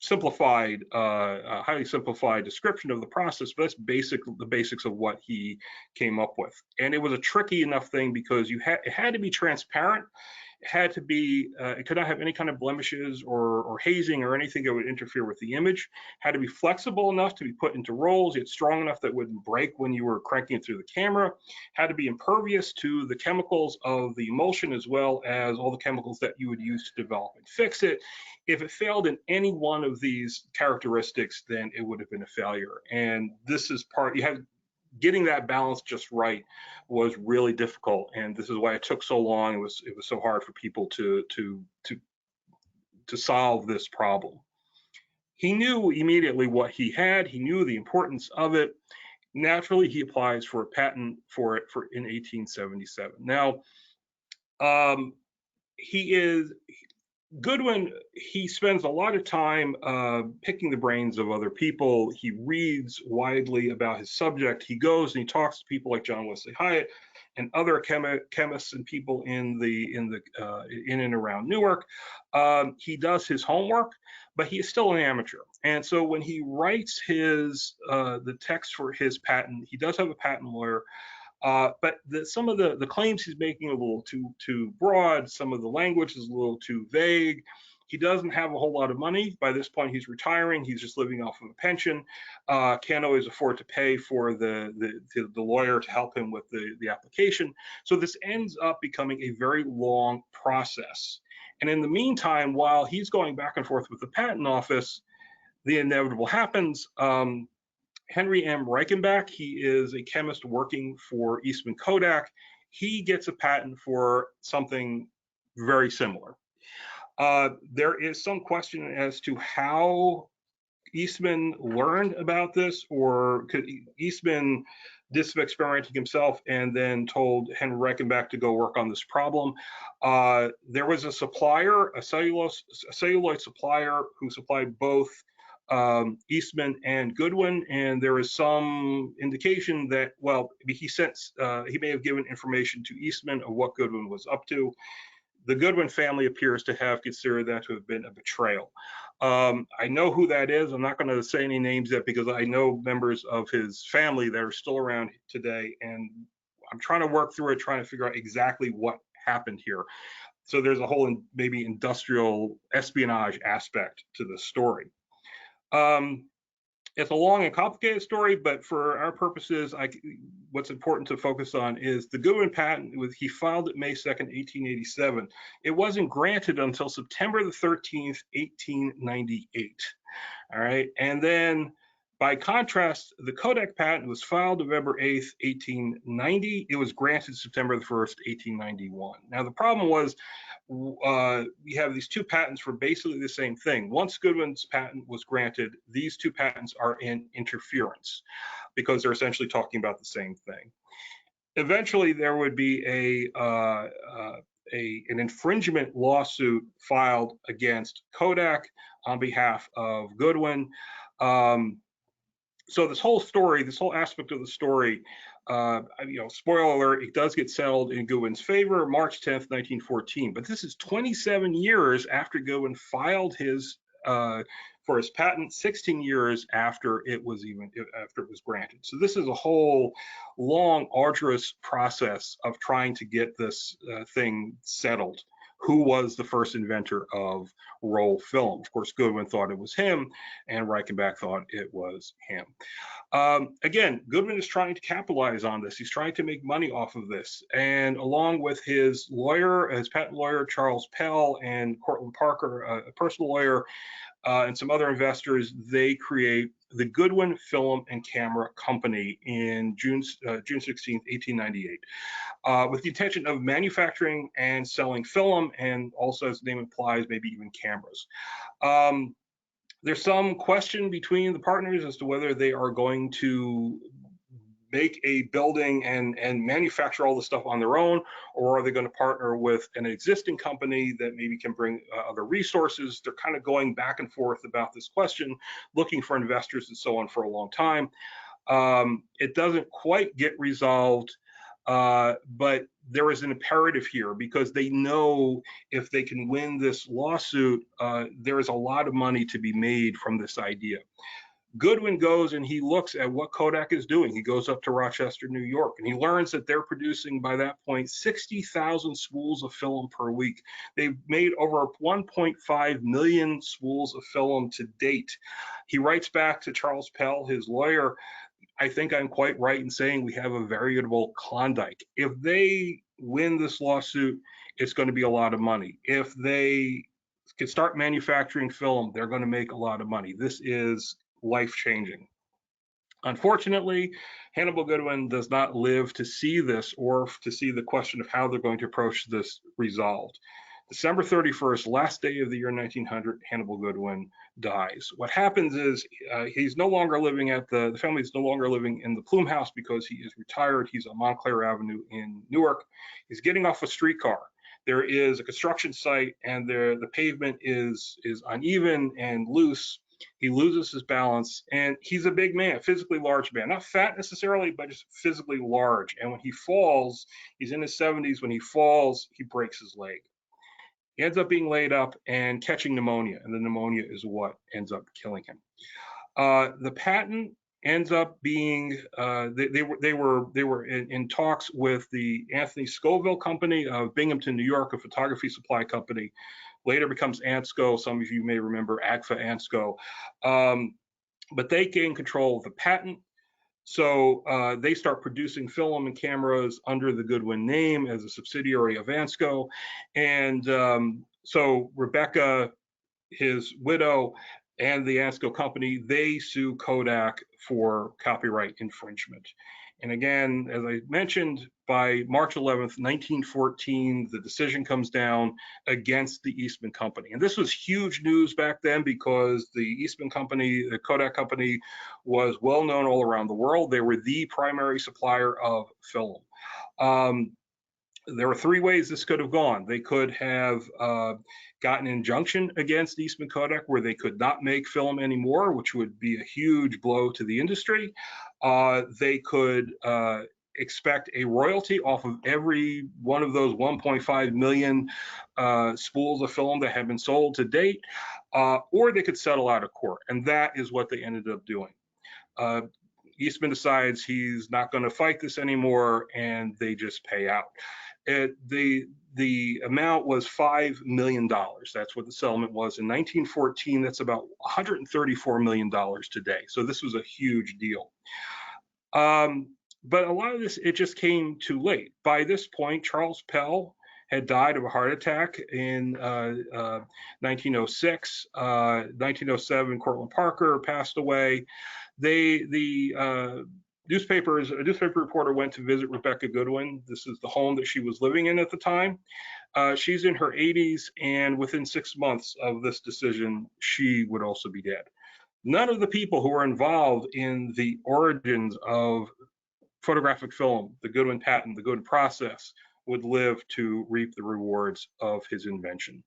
simplified, highly simplified description of the process, but that's the basics of what he came up with. And it was a tricky enough thing because it had to be transparent. It had to be, it could not have any kind of blemishes or hazing or anything that would interfere with the image. It had to be flexible enough to be put into rolls, yet strong enough that it wouldn't break when you were cranking it through the camera. It had to be impervious to the chemicals of the emulsion as well as all the chemicals that you would use to develop and fix it. If it failed in any one of these characteristics, then it would have been a failure. And this is getting that balance just right was really difficult, and this is why it took so long. It was so hard for people to solve this problem. He knew immediately what he had. He knew the importance of it. Naturally, he applies for a patent for it in 1877. Now, Goodwin, he spends a lot of time picking the brains of other people. He reads widely about his subject. He goes and he talks to people like John Wesley Hyatt and other chemists and people in and around Newark. He does his homework, but he is still an amateur. And so when he writes the text for his patent, he does have a patent lawyer. But some of the claims he's making are a little too broad. Some of the language is a little too vague. He doesn't have a whole lot of money. By this point, he's retiring. He's just living off of a pension. Can't always afford to pay for the lawyer to help him with the application. So this ends up becoming a very long process. And in the meantime, while he's going back and forth with the patent office, the inevitable happens. Henry M. Reichenbach, he is a chemist working for Eastman Kodak. He gets a patent for something very similar. There is some question as to how Eastman learned about this, or could Eastman did some experimenting himself and then told Henry Reichenbach to go work on this problem. There was a supplier, a celluloid supplier, who supplied both Eastman and Goodwin, and there is some indication that, well, he may have given information to Eastman of what Goodwin was up to. the Goodwin family appears to have considered that to have been a betrayal. I know who that is. I'm not going to say any names yet because I know members of his family that are still around today, and I'm trying to work through it, trying to figure out exactly what happened here. So there's a whole maybe industrial espionage aspect to the story. It's a long and complicated story, but for our purposes, what's important to focus on is the Goodwin patent. He filed it May 2nd, 1887. It wasn't granted until September the 13th, 1898. All right, and then by contrast, the Kodak patent was filed November 8th, 1890. It was granted September the 1st, 1891. Now, the problem was we have these two patents for basically the same thing. Once Goodwin's patent was granted, these two patents are in interference because they're essentially talking about the same thing. Eventually, there would be an infringement lawsuit filed against Kodak on behalf of Goodwin. So this whole story, this whole aspect of the story, spoiler alert, it does get settled in Goodwin's favor, March 10th, 1914. But this is 27 years after Goodwin filed his for his patent, 16 years after it was granted. So this is a whole long, arduous process of trying to get this thing settled. Who was the first inventor of roll film? Of course, Goodwin thought it was him, and Reichenbach thought it was him. Again, Goodwin is trying to capitalize on this. He's trying to make money off of this. And along with his lawyer, his patent lawyer, Charles Pell, and Cortlandt Parker, a personal lawyer, and some other investors, they create the Goodwin Film and Camera Company in June 16th, 1898. With the intention of manufacturing and selling film, and also, as the name implies, maybe even cameras. There's some question between the partners as to whether they are going to make a building and manufacture all the stuff on their own, or are they going to partner with an existing company that maybe can bring other resources? They're kind of going back and forth about this question, looking for investors and so on for a long time. It doesn't quite get resolved. But there is an imperative here because they know if they can win this lawsuit, there is a lot of money to be made from this idea. Goodwin goes and he looks at what Kodak is doing. He goes up to Rochester, New York, and he learns that they're producing, by that point, 60,000 spools of film per week. They've made over 1.5 million spools of film to date. He writes back to Charles Pell, his lawyer, I think I'm quite right in saying we have a veritable Klondike. If they win this lawsuit, it's going to be a lot of money. If they can start manufacturing film, they're going to make a lot of money. This is life-changing. Unfortunately, Hannibal Goodwin does not live to see this or to see the question of how they're going to approach this resolved. December 31st, last day of the year 1900, Hannibal Goodwin dies. What happens is he's no longer living at the family is no longer living in the Plume House because he is retired. He's on Montclair Avenue in Newark. He's getting off a streetcar. There is a construction site and the pavement is uneven and loose. He loses his balance, and he's a big man, physically large man, not fat necessarily, but just physically large. And when he falls, he's in his 70s. When he falls, he breaks his leg. He ends up being laid up and catching pneumonia, and the pneumonia is what ends up killing him. The patent ends up being they were in talks with the Anthony Scoville Company of Binghamton, New York, a photography supply company. Later becomes Ansco. Some of you may remember AGFA Ansco, but they gain control of the patent. So they start producing film and cameras under the Goodwin name as a subsidiary of Ansco. And so Rebecca, his widow, and the Ansco company, they sue Kodak for copyright infringement. And again, as I mentioned, by March 11th, 1914, the decision comes down against the Eastman Company. And this was huge news back then because the Eastman Company, the Kodak Company, was well known all around the world. They were the primary supplier of film. There were three ways this could have gone. They could have gotten an injunction against Eastman Kodak where they could not make film anymore, which would be a huge blow to the industry. They could expect a royalty off of every one of those 1.5 million spools of film that had been sold to date, or they could settle out of court. And that is what they ended up doing. Eastman decides he's not going to fight this anymore, and they just pay out. The amount was $5 million. That's what the settlement was in 1914. That's about $134 million today. So this was a huge deal. But a lot of this, it just came too late. By this point, Charles Pell had died of a heart attack in 1906. 1907, Cortlandt Parker passed away. A newspaper reporter went to visit Rebecca Goodwin. This is the home that she was living in at the time. She's in her 80s, and within 6 months of this decision, she would also be dead. None of the people who were involved in the origins of photographic film, the Goodwin patent, the Goodwin process, would live to reap the rewards of his invention.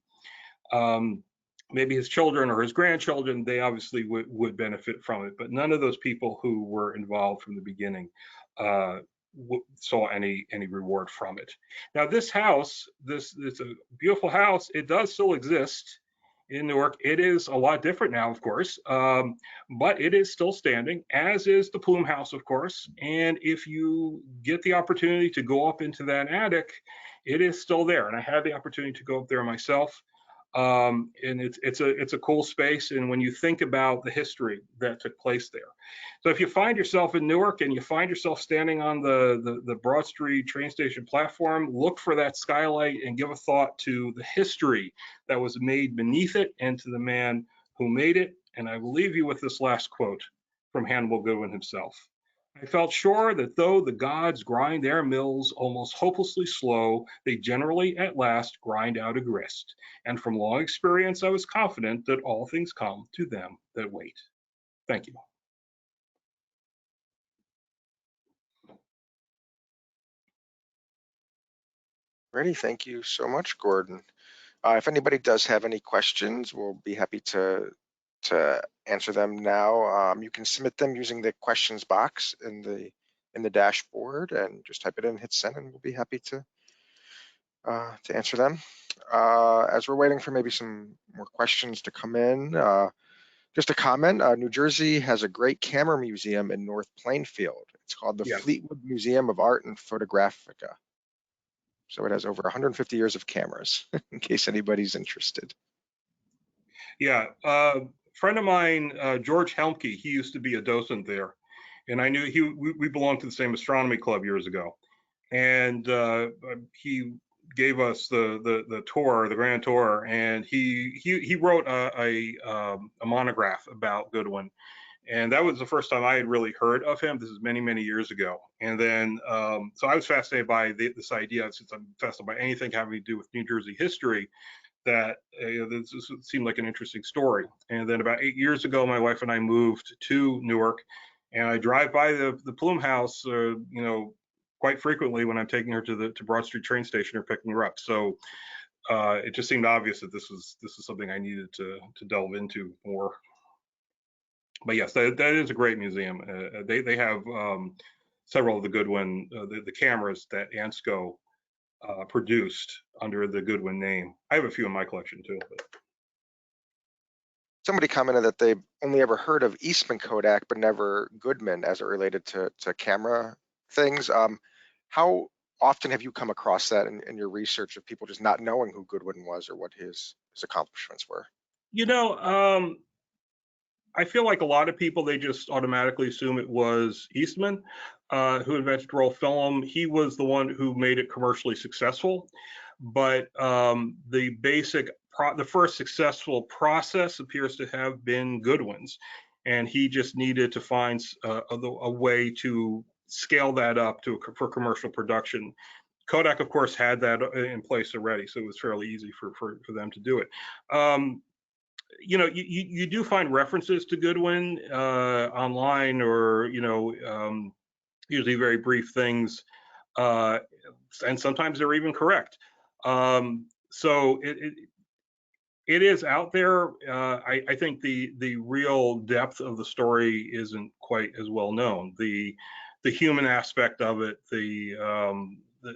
Maybe his children or his grandchildren, they obviously would benefit from it, but none of those people who were involved from the beginning saw any reward from it. Now, this house, it's a beautiful house. It does still exist in Newark. It is a lot different now, of course, but it is still standing, as is the Plume House, of course. And if you get the opportunity to go up into that attic, it is still there. And I had the opportunity to go up there myself. And it's a cool space. And when you think about the history that took place there, so if you find yourself in Newark and you find yourself standing on the Broad Street train station platform, look for that skylight and give a thought to the history that was made beneath it and to the man who made it. And I will leave you with this last quote from Hannibal Goodwin himself. I felt sure that though the gods grind their mills almost hopelessly slow, they generally at last grind out a grist. And from long experience, I was confident that all things come to them that wait. Thank you. Ready? Thank you so much, Gordon. If anybody does have any questions, we'll be happy to answer them now. You can submit them using the questions box in the dashboard, and just type it in, hit send, and we'll be happy to answer them. As we're waiting for maybe some more questions to come in, just a comment, New Jersey has a great camera museum in North Plainfield. It's called the Yes. Fleetwood Museum of Art and Photographica. So it has over 150 years of cameras, in case anybody's interested. Yeah, friend of mine, George Helmke, he used to be a docent there. And I knew we belonged to the same astronomy club years ago. And he gave us the tour, the grand tour, and he wrote a monograph about Goodwin. And that was the first time I had really heard of him. This is many, many years ago. And then, so I was fascinated by this idea, since I'm fascinated by anything having to do with New Jersey history, that this seemed like an interesting story. And then about 8 years ago, my wife and I moved to Newark, and I drive by the Plume House, quite frequently when I'm taking her to Broad Street train station or picking her up. So it just seemed obvious that this is something I needed to delve into more. But yes, that is a great museum. They have several of the Goodwin, the cameras that Ansco produced under the Goodwin name. I have a few in my collection too. But. Somebody commented that they only ever heard of Eastman Kodak, but never Goodman as it related to camera things. How often have you come across that in your research of people just not knowing who Goodwin was or what his accomplishments were? I feel like a lot of people, they just automatically assume it was Eastman who invented roll film. He was the one who made it commercially successful. But the first successful process appears to have been Goodwin's. And he just needed to find a way to scale that up for commercial production. Kodak, of course, had that in place already, so it was fairly easy for them to do it. You do find references to Goodwin online, or usually very brief things, and sometimes they're even correct. So it is out there. I think the real depth of the story isn't quite as well known. The human aspect of it,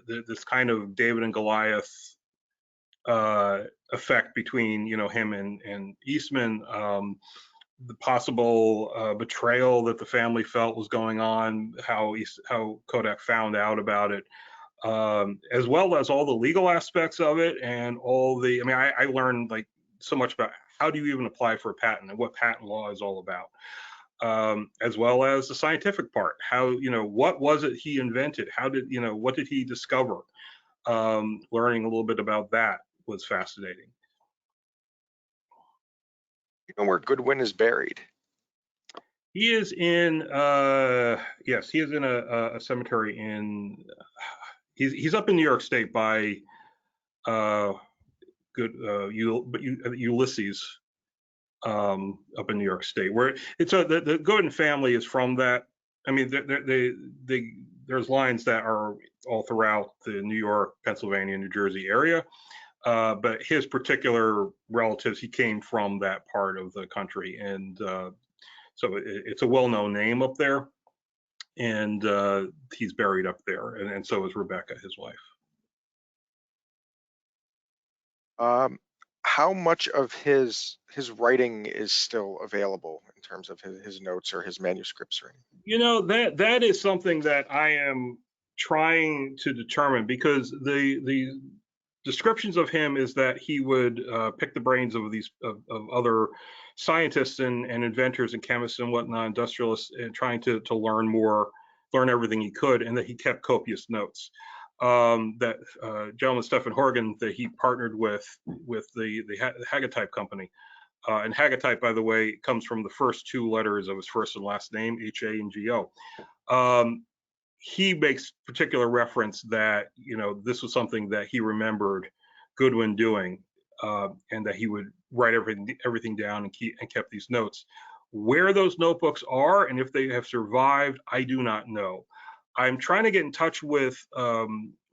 this kind of David and Goliath effect between, him and Eastman, the possible betrayal that the family felt was going on, how Kodak found out about it, as well as all the legal aspects of it and all the, I learned like so much about how do you even apply for a patent and what patent law is all about, as well as the scientific part. How, what was it he invented? How did, what did he discover? Learning a little bit about that was fascinating. You know where Goodwin is buried? He is in, yes, he is in a cemetery in, he's up in New York State by Ulysses, up in New York State, where it's the Goodwin family is from that. I mean, there's lines that are all throughout the New York, Pennsylvania, New Jersey area, but his particular relatives, he came from that part of the country, and so it's a well-known name up there, and he's buried up there, and so is Rebecca, his wife. How much of his writing is still available in terms of his notes or his manuscripts or anything? That is something that I am trying to determine, because the descriptions of him is that he would pick the brains of other scientists and inventors and chemists and whatnot, industrialists, and trying to learn everything he could, and that he kept copious notes. That gentleman Stephen Horgan, that he partnered with the Haggotype company, and Haggotype, by the way, comes from the first two letters of his first and last name, H-A and G-O. He makes particular reference that this was something that he remembered Goodwin doing, and that he would write everything down and kept these notes. Where those notebooks are and if they have survived, I do not know. I'm trying to get in touch with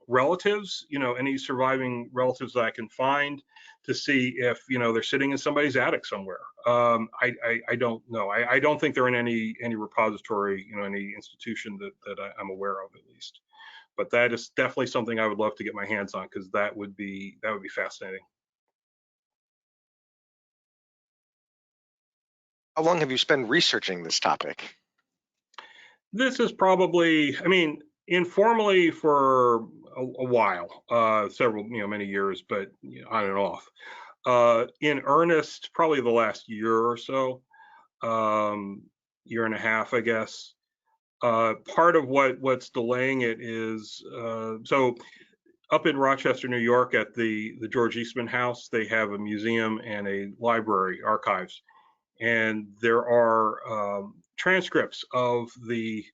relatives, any surviving relatives that I can find, to see if they're sitting in somebody's attic somewhere. I don't know. I don't think they're in any repository, any institution that I'm aware of, at least. But that is definitely something I would love to get my hands on, because that would be fascinating. How long have you spent researching this topic? This is probably, informally for a while, several, many years, but on and off. In earnest, probably the last year or so, year and a half, I guess. Part of what's delaying it is, so up in Rochester, New York, at the George Eastman house, they have a museum and a library, archives, and there are transcripts of the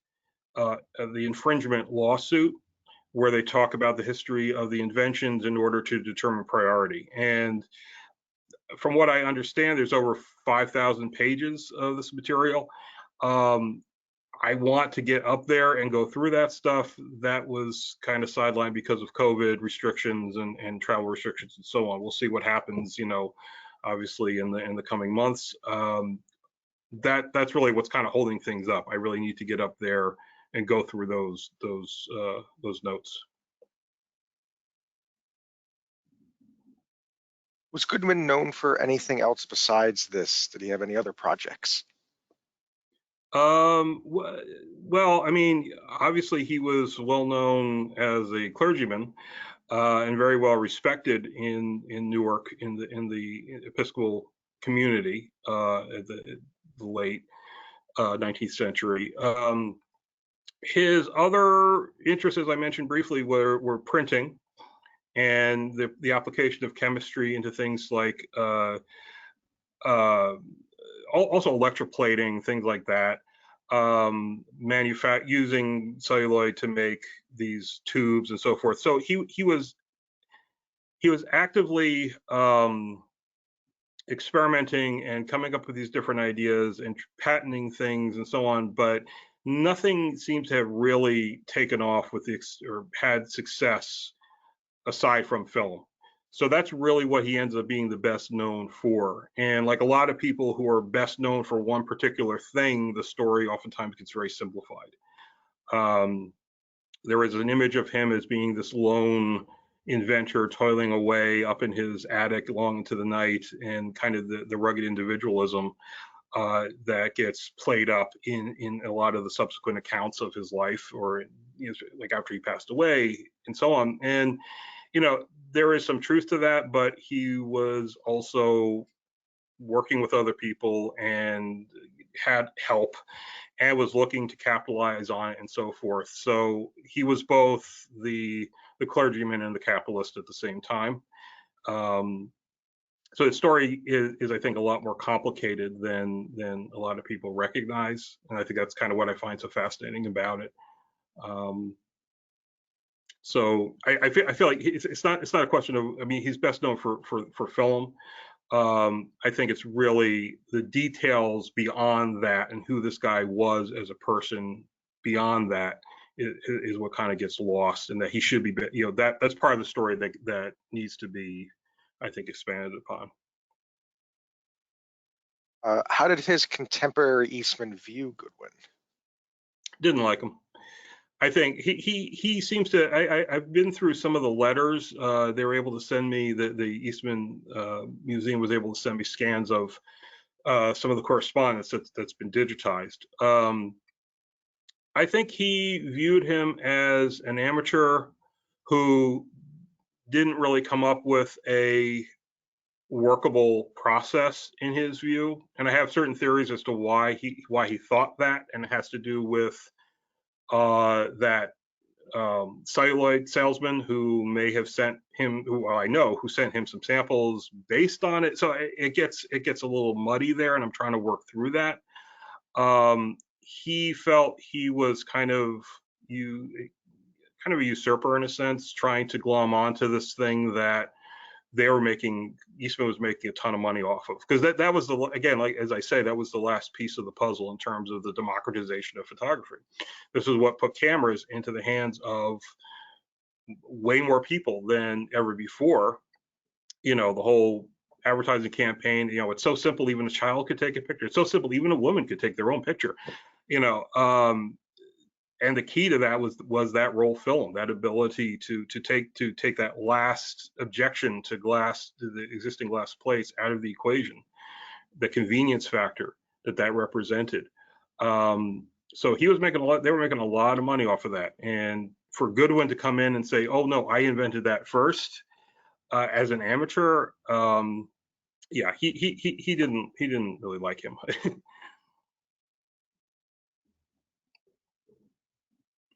infringement lawsuit, where they talk about the history of the inventions in order to determine priority. And from what I understand, there's over 5,000 pages of this material. I want to get up there and go through that stuff. That was kind of sidelined because of COVID restrictions and travel restrictions and so on. We'll see what happens, obviously in the coming months. That's really what's kind of holding things up. I really need to get up there and go through those notes. Was Goodwin known for anything else besides this? Did he have any other projects? Well, obviously he was well known as a clergyman, and very well respected in Newark, in the Episcopal community, at the late 19th century. His other interests, as I mentioned briefly, were printing and the application of chemistry into things like also electroplating, things like that. Using celluloid to make these tubes and so forth. So he was actively experimenting and coming up with these different ideas and patenting things and so on, but nothing seems to have really taken off or had success aside from film. So that's really what he ends up being the best known for. And like a lot of people who are best known for one particular thing, the story oftentimes gets very simplified. There is an image of him as being this lone, inventor toiling away up in his attic long into the night, and kind of the rugged individualism that gets played up in a lot of the subsequent accounts of his life, or like after he passed away and so on. And there is some truth to that, but he was also working with other people and had help and was looking to capitalize on it and so forth. So he was both the clergyman and the capitalist at the same time. So his story is, I think, a lot more complicated than a lot of people recognize, and I think that's kind of what I find so fascinating about it. So I feel like it's not a question of, I mean, he's best known for film. I think it's really the details beyond that and who this guy was as a person beyond that is what kind of gets lost, and that he should be, that's part of the story that needs to be, I think, expanded upon. How did his contemporary Eastman view Goodwin? Didn't like him. I think he seems to. I've been through some of the letters. They were able to send me, the Eastman Museum was able to send me scans of some of the correspondence that's been digitized. I think he viewed him as an amateur who didn't really come up with a workable process in his view, and I have certain theories as to why he thought that, and it has to do with that celluloid salesman who may have sent him, who I know, who sent him some samples based on it. So it gets a little muddy there, and I'm trying to work through that. He felt he was kind of a usurper in a sense, trying to glom onto this thing that Eastman was making a ton of money off of, because that was again, like as I say, that was the last piece of the puzzle in terms of the democratization of photography. This is what put cameras into the hands of way more people than ever before. The whole advertising campaign, it's so simple, even a child could take a picture. It's so simple, even a woman could take their own picture. And the key to that was that roll film, that ability to take that last objection to the existing glass plates out of the equation, the convenience factor that represented. So he was making they were making a lot of money off of that. And for Goodwin to come in and say, "Oh no, I invented that first," as an amateur, yeah, he didn't really like him.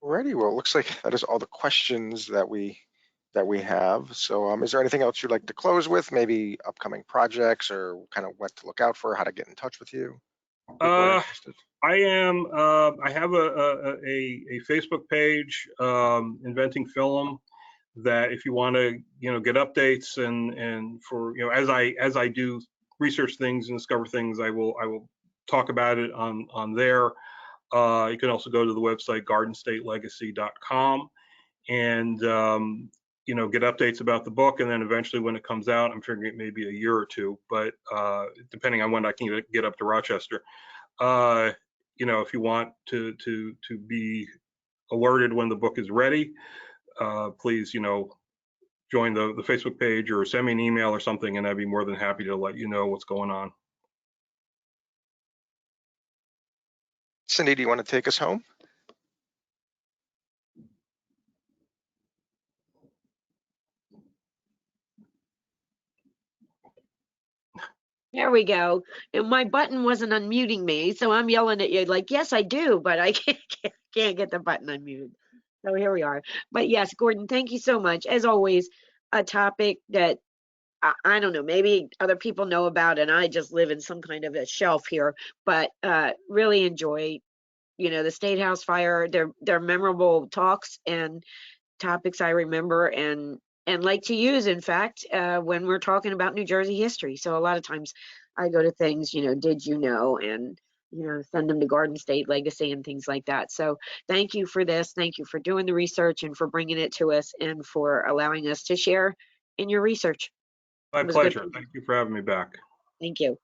Alrighty, well, it looks like that is all the questions that we have. So is there anything else you'd like to close with? Maybe upcoming projects, or kind of what to look out for, how to get in touch with you? I have a Facebook page, Inventing Film, that if you want to get updates and for as I do research things and discover things, I will talk about it on there. You can also go to the website gardenstatelegacy.com and get updates about the book, and then eventually when it comes out, I'm figuring it may be a year or two, but depending on when I can get up to Rochester. If you want to be alerted when the book is ready, please join the Facebook page or send me an email or something, and I'd be more than happy to let you know what's going on. Cindy, do you want to take us home? There we go. And my button wasn't unmuting me, so I'm yelling at you like, yes, I do, but I can't get the button unmuted. So here we are. But yes, Gordon, thank you so much. As always, a topic that I don't know, maybe other people know about, and I just live in some kind of a shelf here, but really enjoy, the State House fire. They're memorable talks and topics I remember and like to use, in fact, when we're talking about New Jersey history. So a lot of times I go to things, did you know, and send them to Garden State Legacy and things like that. So thank you for this. Thank you for doing the research and for bringing it to us and for allowing us to share in your research. My pleasure. Thank you for having me back. Thank you.